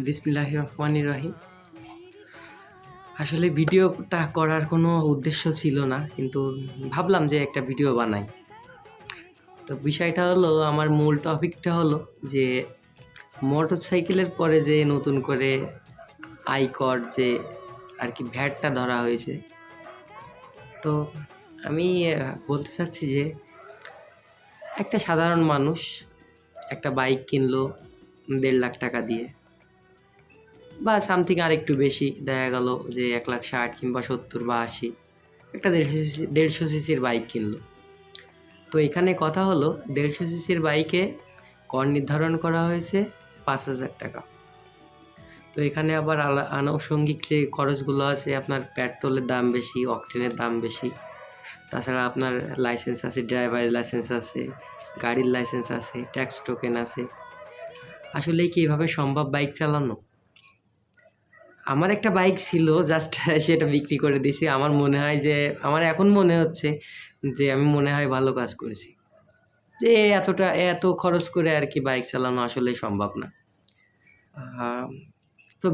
বিসমিল্লাহির রহমানির রহিম। আসলে ভিডিওটা করার কোনো উদ্দেশ্য ছিল না, কিন্তু ভাবলাম যে একটা ভিডিও বানাই। তো বিষয়টা হলো, আমার মূল টপিকটা হলো যে মোটরসাইকেলের পরে যে নতুন করে আয়কর যে আর কি ভ্যাটটা ধরা হয়েছে। তো আমি বলতে চাচ্ছি যে একটা সাধারণ মানুষ একটা বাইক কিনলো ১.৫ লাখ টাকা দিয়ে, বা সামথিং আরেকটু বেশি, দেখা গেল যে ১,৬০,০০০ কিংবা ৭০ বা ৮০, একটা ১৫০ সিসির বাইক কিনলো। তো এখানে কথা হলো, ১৫০ সিসির বাইকে কর নির্ধারণ করা হয়েছে ৫,০০০ টাকা। তো এখানে আবার আনুষঙ্গিক যে খরচগুলো আছে, আপনার পেট্রোলের দাম বেশি, অকটেনের দাম বেশি, তাছাড়া আপনার লাইসেন্স আছে, ড্রাইভারের লাইসেন্স আছে, গাড়ির লাইসেন্স আছে, ট্যাক্স টোকেন আছে। আসলেই কি এভাবে সম্ভব বাইক চালানো? আমার একটা বাইক ছিল, জাস্ট সেটা বিক্রি করে দিয়েছি। আমার মনে হয় যে, আমার এখন মনে হচ্ছে যে আমি মনে হয় ভালো কাজ করেছি। যে এত খরচ করে আর কি বাইক চালানো আসলেই সম্ভব না। তো